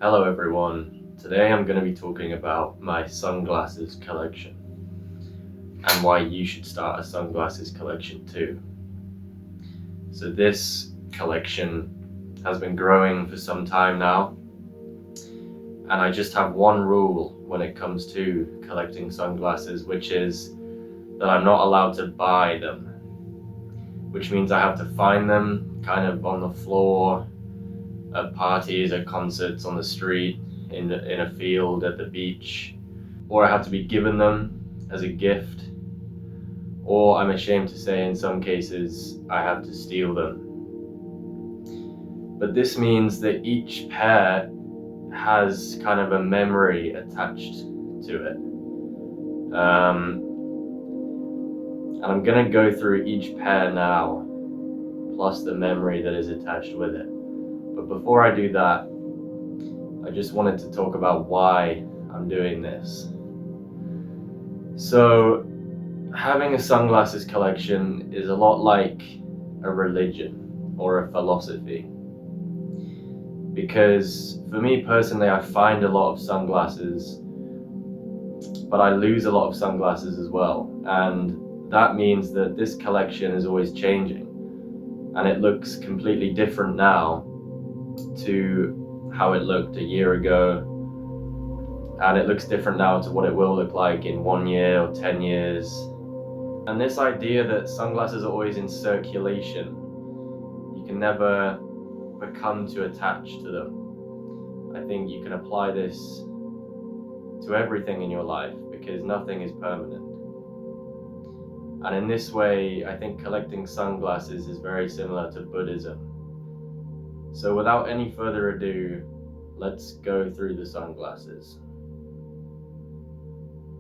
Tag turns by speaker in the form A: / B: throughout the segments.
A: Hello everyone, today I'm going to be talking about my sunglasses collection and why you should start a sunglasses collection too. So this collection has been growing for some time now, and I just have one rule when it comes to collecting sunglasses, which is that I'm not allowed to buy them, which means I have to find them kind of on the floor, at parties, at concerts, on the street, in a field, at the beach, or I have to be given them as a gift, or I'm ashamed to say in some cases I have to steal them. But this means that each pair has kind of a memory attached to it. And I'm gonna go through each pair now, plus the memory that is attached with it. But before I do that, I just wanted to talk about why I'm doing this. So, having a sunglasses collection is a lot like a religion or a philosophy. Because for me personally, I find a lot of sunglasses, but I lose a lot of sunglasses as well. And that means that this collection is always changing. And it looks completely different now to how it looked a year ago. And it looks different now to what it will look like in 1 year or 10 years. And this idea that sunglasses are always in circulation, you can never become too attached to them. I think you can apply this to everything in your life because nothing is permanent. And in this way, I think collecting sunglasses is very similar to Buddhism. So without any further ado, let's go through the sunglasses.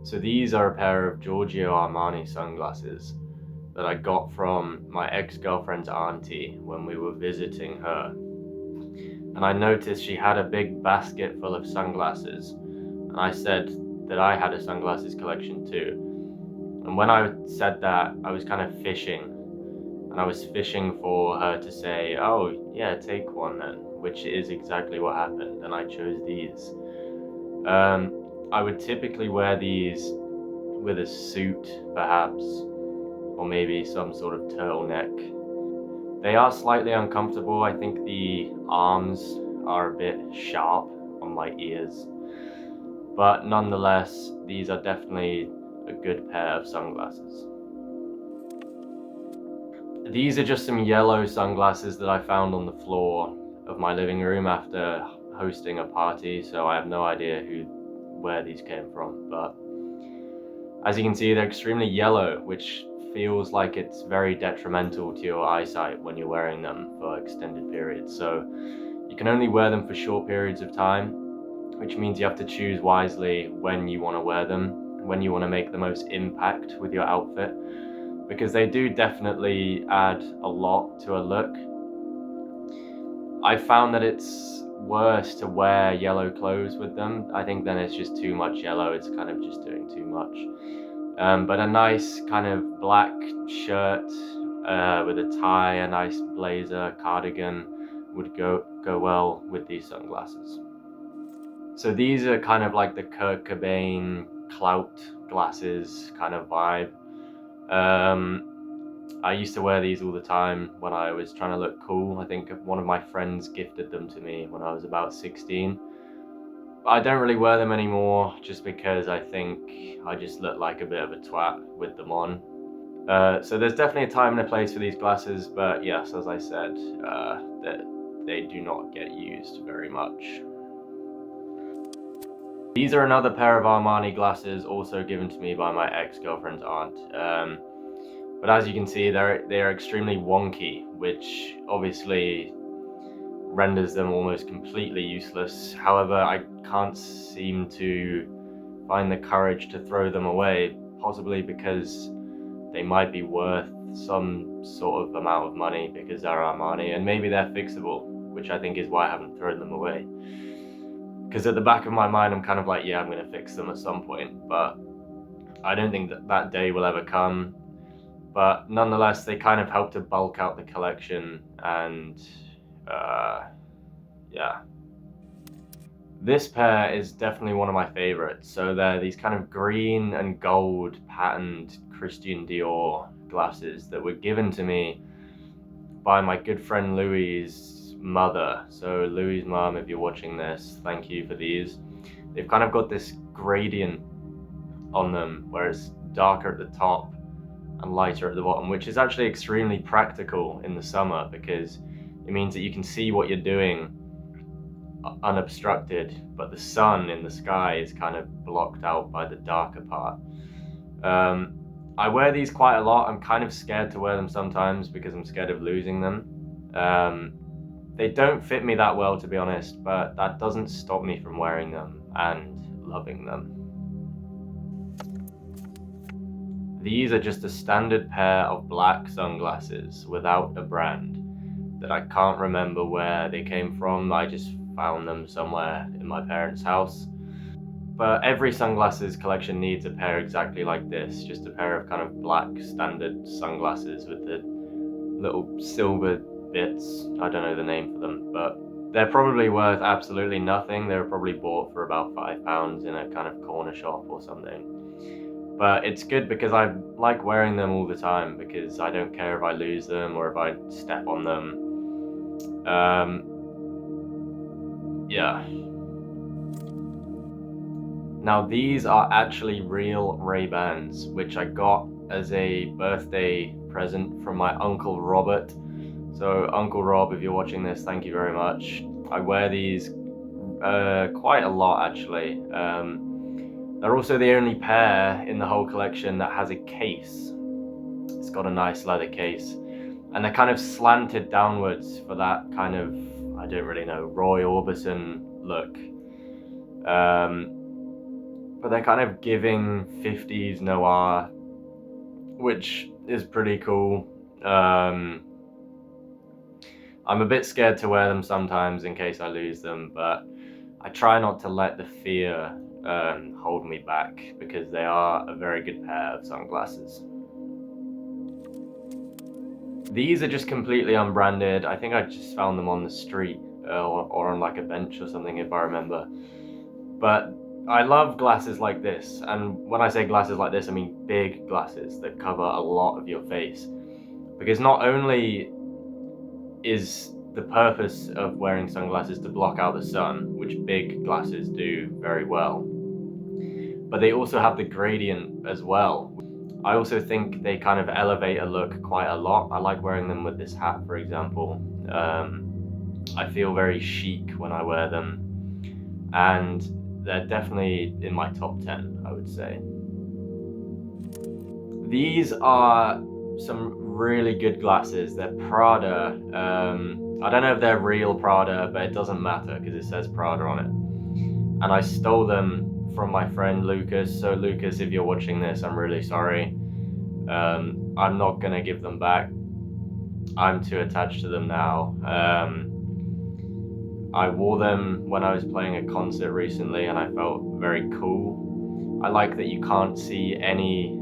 A: So these are a pair of Giorgio Armani sunglasses that I got from my ex-girlfriend's auntie when we were visiting her. And I noticed she had a big basket full of sunglasses, and I said that I had a sunglasses collection too. And when I said that, I was kind of fishing, and I was fishing for her to say, oh yeah, take one then, which is exactly what happened, and I chose these. I would typically wear these with a suit, perhaps, or maybe some sort of turtleneck. They are slightly uncomfortable. I think the arms are a bit sharp on my ears. But nonetheless, these are definitely a good pair of sunglasses. These are just some yellow sunglasses that I found on the floor of my living room after hosting a party, so I have no idea where these came from, but as you can see, they're extremely yellow, which feels like it's very detrimental to your eyesight when you're wearing them for extended periods. So you can only wear them for short periods of time, which means you have to choose wisely when you want to wear them, when you want to make the most impact with your outfit, because they do definitely add a lot to a look. I found that it's worse to wear yellow clothes with them. I think then it's just too much yellow, it's kind of just doing too much. But a nice kind of black shirt with a tie, a nice blazer, cardigan would go well with these sunglasses. So these are kind of like the Kurt Cobain clout glasses kind of vibe. I used to wear these all the time when I was trying to look cool. I think one of my friends gifted them to me when I was about 16. I don't really wear them anymore just because I think I just look like a bit of a twat with them on. So there's definitely a time and a place for these glasses, but yes, as I said, that they do not get used very much. These are another pair of Armani glasses also given to me by my ex-girlfriend's aunt. But as you can see, they're extremely wonky, which obviously renders them almost completely useless. However, I can't seem to find the courage to throw them away, possibly because they might be worth some sort of amount of money because they're Armani, and maybe they're fixable, which I think is why I haven't thrown them away. Because at the back of my mind, I'm kind of like, yeah, I'm going to fix them at some point, but I don't think that day will ever come. But nonetheless, they kind of help to bulk out the collection, and yeah. This pair is definitely one of my favorites. So they're these kind of green and gold patterned Christian Dior glasses that were given to me by my good friend Louis's mother. So Louis's mom, if you're watching this, thank you for these. They've kind of got this gradient on them where it's darker at the top and lighter at the bottom, which is actually extremely practical in the summer because it means that you can see what you're doing unobstructed, but the sun in the sky is kind of blocked out by the darker part. I wear these quite a lot. I'm kind of scared to wear them sometimes because I'm scared of losing them. They don't fit me that well, to be honest, but that doesn't stop me from wearing them and loving them. These are just a standard pair of black sunglasses without a brand that I can't remember where they came from. I just found them somewhere in my parents' house. But every sunglasses collection needs a pair exactly like this, just a pair of kind of black standard sunglasses with the little silver bits. I don't know the name for them, but they're probably worth absolutely nothing. They were probably bought for about £5 in a kind of corner shop or something. But it's good because I like wearing them all the time because I don't care if I lose them or if I step on them. Yeah. Now these are actually real Ray-Bans, which I got as a birthday present from my Uncle Robert. So Uncle Rob, if you're watching this, thank you very much. I wear these quite a lot actually. They're also the only pair in the whole collection that has a case. It's got a nice leather case. And they're kind of slanted downwards for that kind of, I don't really know, Roy Orbison look. But they're kind of giving 50s noir, which is pretty cool. I'm a bit scared to wear them sometimes in case I lose them, but I try not to let the fear hold me back because they are a very good pair of sunglasses. These are just completely unbranded. I think I just found them on the street or on like a bench or something if I remember. But I love glasses like this, and when I say glasses like this I mean big glasses that cover a lot of your face, because not only is the purpose of wearing sunglasses to block out the sun, which big glasses do very well, but they also have the gradient as well. I also think they kind of elevate a look quite a lot. I like wearing them with this hat, for example. I feel very chic when I wear them, and they're definitely in my top 10, I would say. These are some really good glasses. They're Prada. I don't know if they're real Prada, but it doesn't matter because it says Prada on it. And I stole them from my friend Lucas. So Lucas, if you're watching this, I'm really sorry. I'm not gonna give them back. I'm too attached to them now. I wore them when I was playing a concert recently and I felt very cool. I like that you can't see any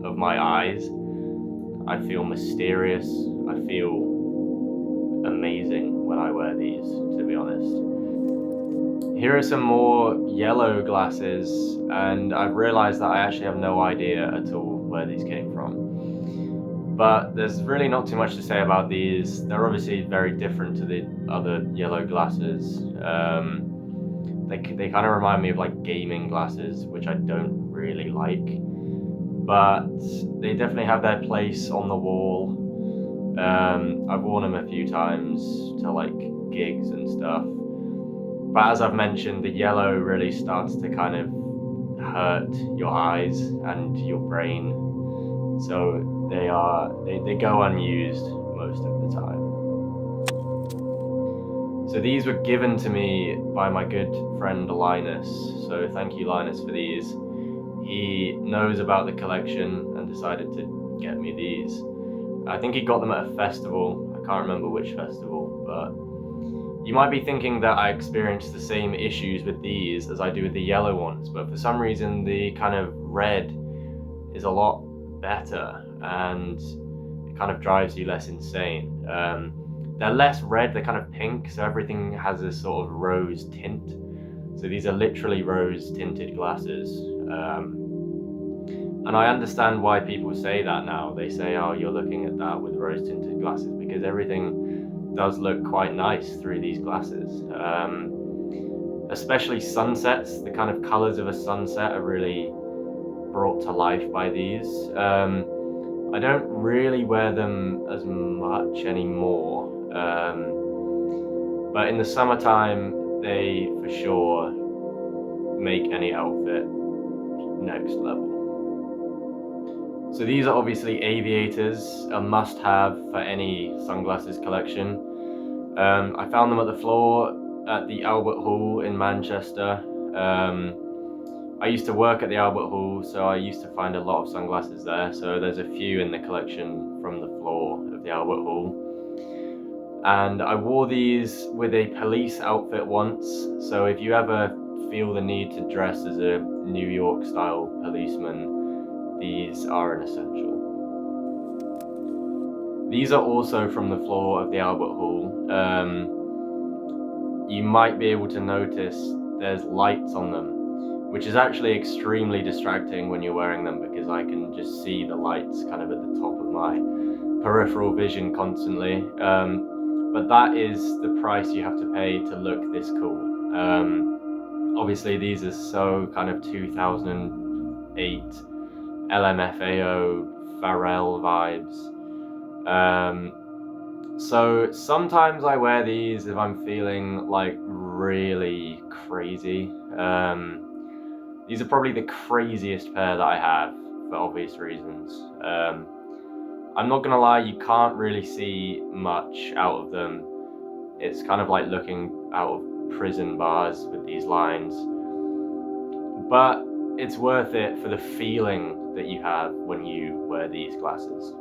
A: of my eyes. I feel mysterious. I feel amazing when I wear these, to be honest. Here are some more yellow glasses, and I've realized that I actually have no idea at all where these came from. But there's really not too much to say about these. They're obviously very different to the other yellow glasses. They kind of remind me of like gaming glasses, which I don't really like. But they definitely have their place on the wall. I've worn them a few times to like gigs and stuff. But as I've mentioned, the yellow really starts to kind of hurt your eyes and your brain. So they go unused most of the time. So these were given to me by my good friend Linus. So thank you, Linus, for these. He knows about the collection and decided to get me these. I think he got them at a festival. I can't remember which festival, but you might be thinking that I experienced the same issues with these as I do with the yellow ones, but for some reason the kind of red is a lot better and it kind of drives you less insane. They're less red, they're kind of pink, so everything has this sort of rose tint. So these are literally rose tinted glasses. And I understand why people say that now. They say, oh, you're looking at that with rose tinted glasses, because everything does look quite nice through these glasses. Especially sunsets, the kind of colors of a sunset are really brought to life by these. I don't really wear them as much anymore, but in the summertime they for sure make any outfit next level. So these are obviously aviators, a must-have for any sunglasses collection. I found them at the floor at the Albert Hall in Manchester. I used to work at the Albert Hall, so I used to find a lot of sunglasses there. So there's a few in the collection from the floor of the Albert Hall. And I wore these with a police outfit once. So if you ever feel the need to dress as a New York style policeman, these are an essential. These are also from the floor of the Albert Hall. You might be able to notice there's lights on them, which is actually extremely distracting when you're wearing them, because I can just see the lights kind of at the top of my peripheral vision constantly. But that is the price you have to pay to look this cool. Obviously these are so kind of 2008 LMFAO Pharrell vibes. So sometimes I wear these if I'm feeling like really crazy. These are probably the craziest pair that I have for obvious reasons. I'm not gonna lie, you can't really see much out of them. It's kind of like looking out of prison bars with these lines. But it's worth it for the feeling that you have when you wear these glasses.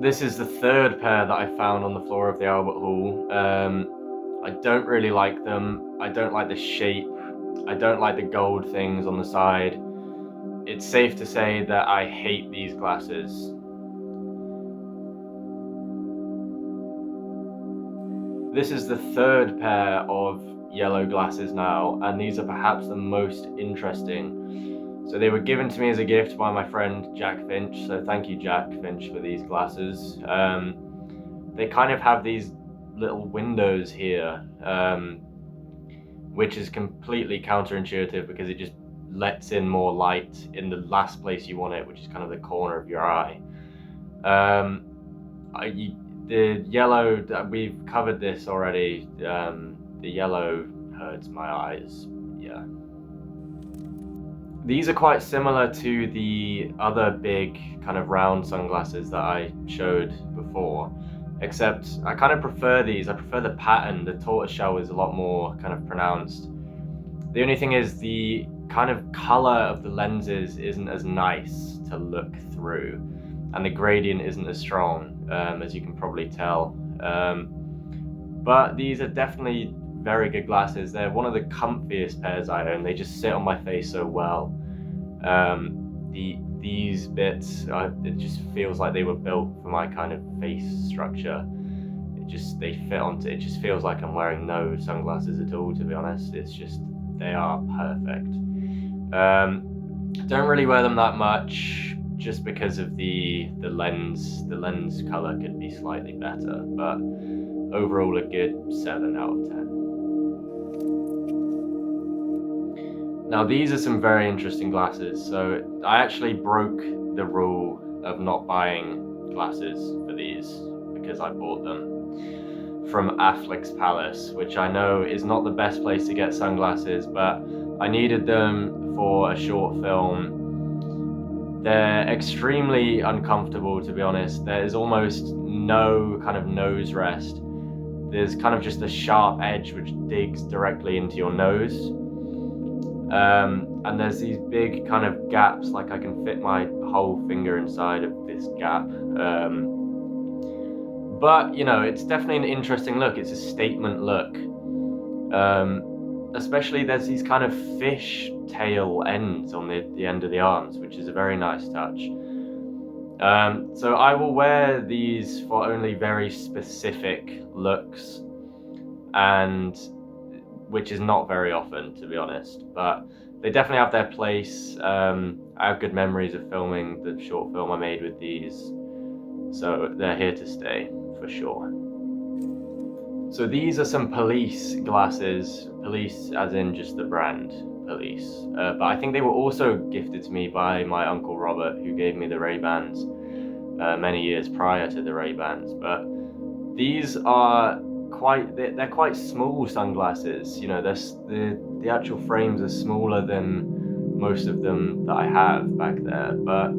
A: This is the third pair that I found on the floor of the Albert Hall. I don't really like them. I don't like the shape. I don't like the gold things on the side. It's safe to say that I hate these glasses. This is the third pair of yellow glasses now, and these are perhaps the most interesting. So they were given to me as a gift by my friend Jack Finch, so thank you Jack Finch for these glasses. They kind of have these little windows here, which is completely counterintuitive because it just lets in more light in the last place you want it, which is kind of the corner of your eye. The yellow, we've covered this already, the yellow hurts my eyes, yeah. These are quite similar to the other big kind of round sunglasses that I showed before, except I kind of prefer these. I prefer the pattern. The tortoiseshell is a lot more kind of pronounced. The only thing is the kind of color of the lenses isn't as nice to look through, and the gradient isn't as strong, as you can probably tell. But these are definitely very good glasses. They're one of the comfiest pairs I own. They just sit on my face so well. These bits, it just feels like they were built for my kind of face structure. They fit onto, it just feels like I'm wearing no sunglasses at all, to be honest. It's just, they are perfect. Don't really wear them that much, just because of the lens. The lens color could be slightly better, but overall a good 7 out of 10. Now these are some very interesting glasses. So I actually broke the rule of not buying glasses for these because I bought them from Affleck's Palace, which I know is not the best place to get sunglasses, but I needed them for a short film. They're extremely uncomfortable, to be honest. There's almost no kind of nose rest. There's kind of just a sharp edge which digs directly into your nose. And there's these big kind of gaps, like I can fit my whole finger inside of this gap. But, you know, it's definitely an interesting look. It's a statement look. Especially there's these kind of fish tail ends on the end of the arms, which is a very nice touch. So I will wear these for only very specific looks, and which is not very often, to be honest, but they definitely have their place. I have good memories of filming the short film I made with these, so they're here to stay for sure. So these are some Police glasses, Police as in just the brand Police, but I think they were also gifted to me by my uncle Robert, who gave me the Ray-Bans many years prior to the Ray-Bans. But these are they're quite small sunglasses. You know, the actual frames are smaller than most of them that I have back there, but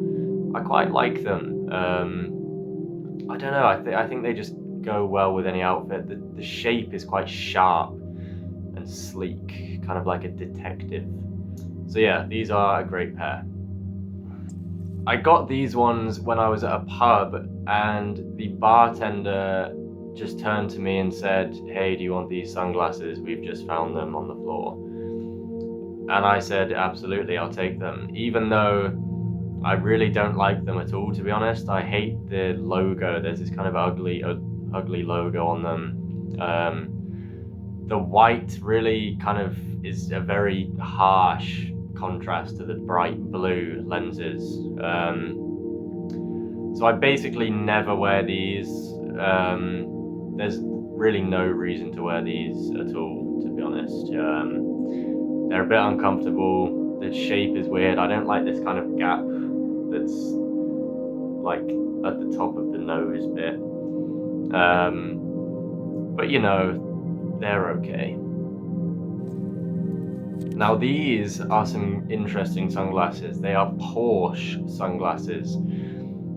A: I quite like them. I don't know, I think they just go well with any outfit. The shape is quite sharp and sleek, kind of like a detective. So yeah, these are a great pair. I got these ones when I was at a pub, and the bartender just turned to me and said, "Hey, do you want these sunglasses? We've just found them on the floor." And I said, "Absolutely, I'll take them," even though I really don't like them at all, to be honest. I hate the logo. There's this kind of ugly logo on them. The white really kind of is a very harsh contrast to the bright blue lenses. So I basically never wear these. There's really no reason to wear these at all, to be honest. They're a bit uncomfortable. The shape is weird. I don't like this kind of gap that's like at the top of the nose bit. But you know, they're okay. Now these are some interesting sunglasses. They are Porsche sunglasses.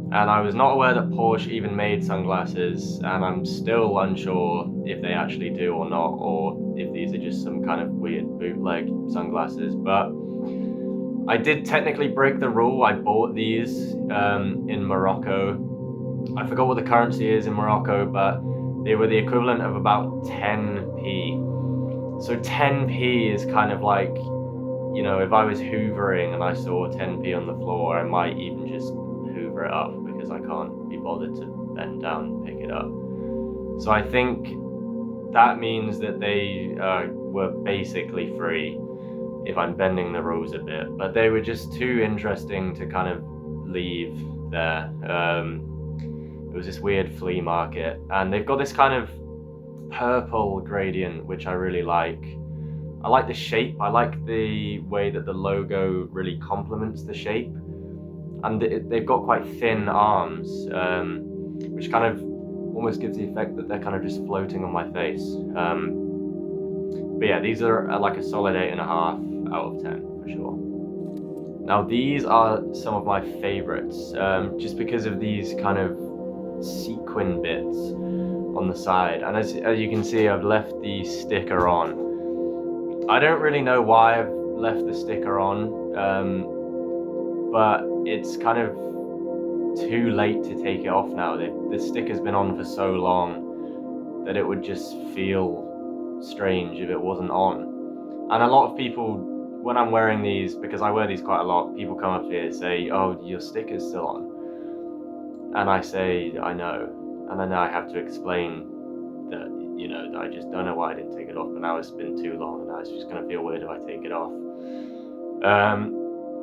A: And I was not aware that Porsche even made sunglasses, and I'm still unsure if they actually do or not, or if these are just some kind of weird bootleg sunglasses. But I did technically break the rule. I bought these in Morocco. I forgot what the currency is in Morocco, but they were the equivalent of about 10p. So 10p is kind of like, you know, if I was hoovering and I saw 10p on the floor, I might even just hoover it up because I can't be bothered to bend down and pick it up. So I think that means that they were basically free if I'm bending the rules a bit, but they were just too interesting to kind of leave there. It was this weird flea market, and they've got this kind of purple gradient, which I really like. I like the shape. I like the way that the logo really complements the shape, and they've got quite thin arms, which kind of almost gives the effect that they're kind of just floating on my face. But yeah, these are like a solid 8.5 out of 10 for sure. Now these are some of my favorites, just because of these kind of sequin bits on the side, and as you can see, I've left the sticker on. I don't really know why I've left the sticker on, but it's kind of too late to take it off now. The sticker's been on for so long that it would just feel strange if it wasn't on. And a lot of people, when I'm wearing these, because I wear these quite a lot, people come up to me and say, "Oh, your sticker's still on." And I say, "I know." And then I have to explain that, you know, that I just don't know why I didn't take it off, but now it's been too long and now it's just going to feel weird if I take it off.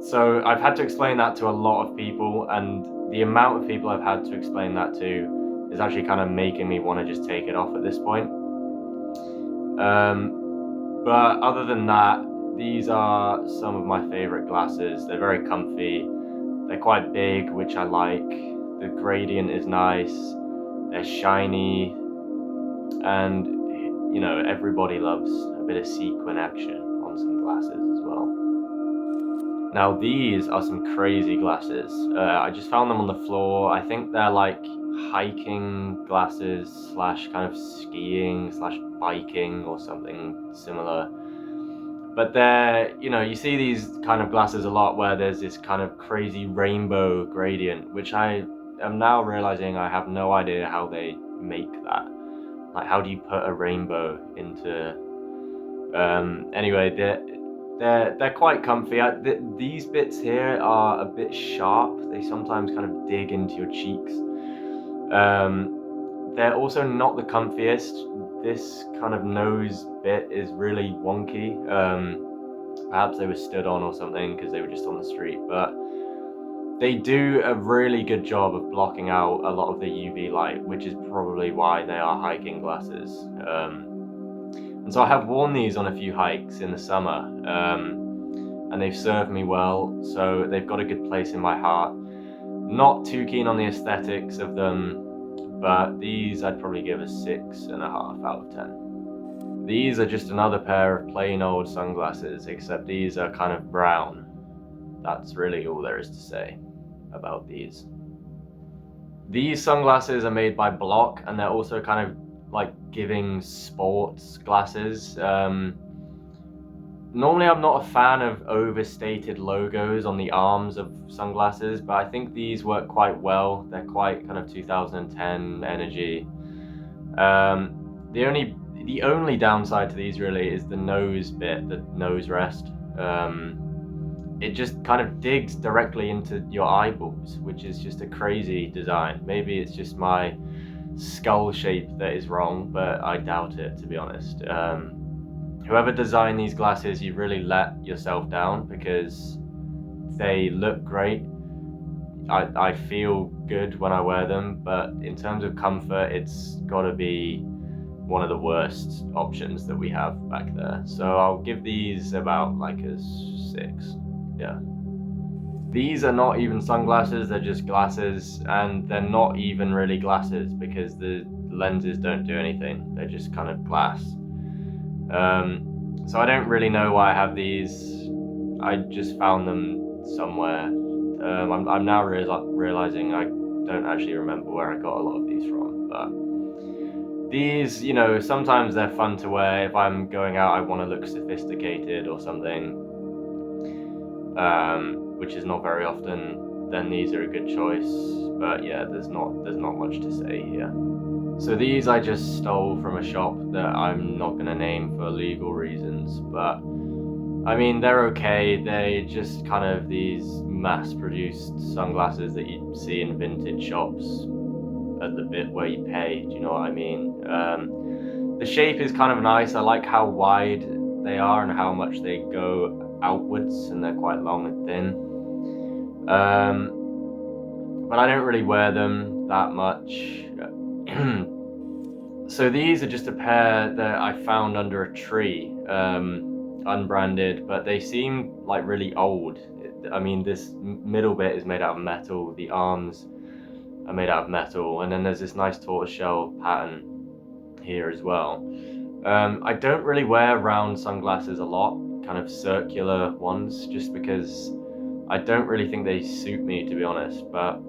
A: So I've had to explain that to a lot of people, and the amount of people I've had to explain that to is actually kind of making me want to just take it off at this point. But other than that, these are some of my favorite glasses. They're very comfy. They're quite big, which I like. The gradient is nice. They're shiny. And, you know, everybody loves a bit of sequin action on some glasses as well. Now these are some crazy glasses. I just found them on the floor. I think they're like hiking glasses slash kind of skiing slash biking or something similar. But they're, you know, you see these kind of glasses a lot where there's this kind of crazy rainbow gradient, which I am now realizing I have no idea how they make that. Like, how do you put a rainbow into... Anyway, they're quite comfy. These bits here are a bit sharp. They sometimes kind of dig into your cheeks. They're also not the comfiest. this kind of nose bit is really wonky. Perhaps they were stood on or something because they were just on the street, but they do a really good job of blocking out a lot of the UV light, which is probably why they are hiking glasses. And so I have worn these on a few hikes in the summer, and they've served me well, so they've got a good place in my heart. Not too keen on the aesthetics of them, but these I'd probably give a 6.5 out of 10. These are just another pair of plain old sunglasses, except these are kind of brown. That's really all there is to say about these. These sunglasses are made by Block, and they're also kind of like giving sports glasses. Normally I'm not a fan of overstated logos on the arms of sunglasses, but I think these work quite well. They're quite kind of 2010 energy. The only downside to these really is the nose bit, the nose rest. It just kind of digs directly into your eyeballs, which is just a crazy design. Maybe it's just my skull shape that is wrong, but I doubt it, to be honest. Whoever designed these glasses, you really let yourself down, because they look great. I feel good when I wear them, but in terms of comfort, it's gotta be one of the worst options that we have back there. So I'll give these about like a 6. Yeah. These are not even sunglasses, they're just glasses, and they're not even really glasses because the lenses don't do anything. They're just kind of glass. So I don't really know why I have these. I just found them somewhere. I'm now realizing I don't actually remember where I got a lot of these from, but these, you know, sometimes they're fun to wear. If I'm going out, I want to look sophisticated or something, which is not very often, then these are a good choice. But yeah, there's not much to say here. So these I just stole from a shop that I'm not going to name for legal reasons, but I mean, they're okay. They just kind of these mass-produced sunglasses that you see in vintage shops at the bit where you pay, do you know what I mean? The shape is kind of nice. I like how wide they are and how much they go outwards, and they're quite long and thin. But I don't really wear them that much. So these are just a pair that I found under a tree, unbranded, but they seem like really old. I mean, this middle bit is made out of metal, the arms are made out of metal, and then there's this nice tortoiseshell pattern here as well. I don't really wear round sunglasses a lot, kind of circular ones, just because I don't really think they suit me, to be honest. But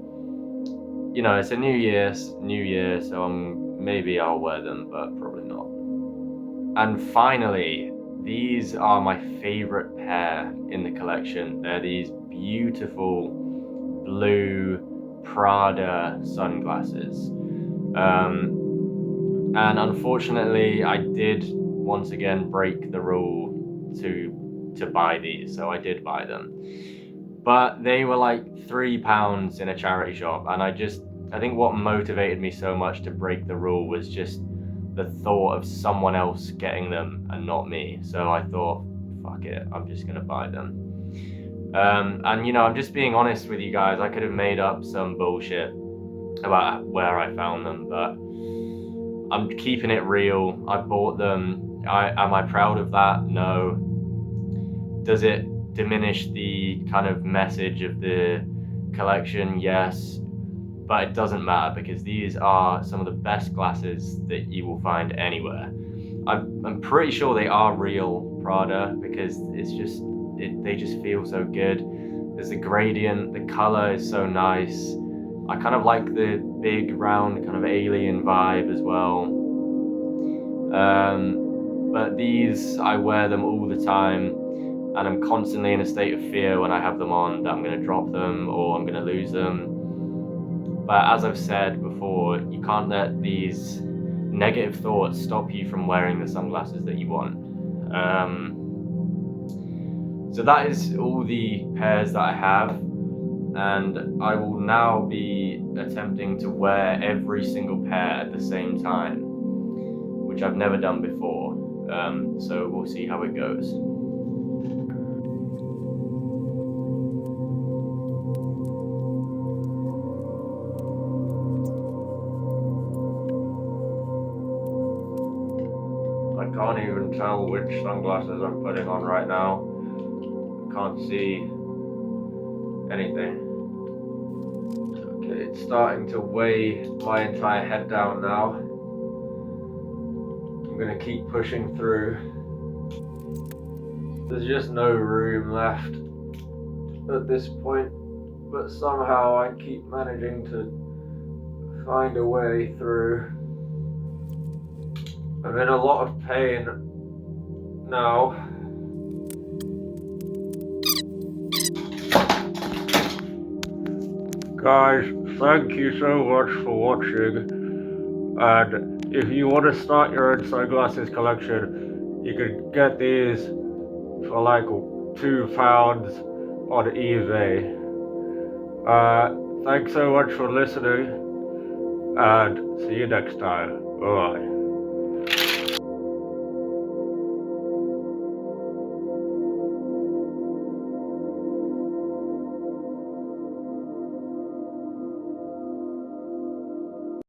A: you know, it's a new year, so maybe I'll wear them, but probably not. And finally, these are my favorite pair in the collection. They're these beautiful blue Prada sunglasses. And unfortunately, I did once again break the rule to buy these, so I did buy them. But they were like £3 in a charity shop, and I think what motivated me so much to break the rule was just the thought of someone else getting them and not me. So I thought, fuck it, I'm just gonna buy them. And you know, I'm just being honest with you guys. I could have made up some bullshit about where I found them, but I'm keeping it real. I bought them. Am I proud of that? No. Does it diminish the kind of message of the collection? Yes. But it doesn't matter, because these are some of the best glasses that you will find anywhere. I'm pretty sure they are real Prada, because they just feel so good. There's the gradient, the color is so nice. I kind of like the big round kind of alien vibe as well. But these, I wear them all the time, and I'm constantly in a state of fear when I have them on that I'm going to drop them or I'm going to lose them. But as I've said before, you can't let these negative thoughts stop you from wearing the sunglasses that you want. So that is all the pairs that I have, and I will now be attempting to wear every single pair at the same time, which I've never done before. So we'll see how it goes. I can't even tell which sunglasses I'm putting on right now. I can't see anything. Okay, it's starting to weigh my entire head down now. I'm gonna keep pushing through. There's just no room left at this point, but somehow I keep managing to find a way through. I'm in a lot of pain now. Guys, thank you so much for watching, and if you want to start your own sunglasses collection, you can get these for like £2 on eBay. Thanks so much for listening, and see you next time. Bye.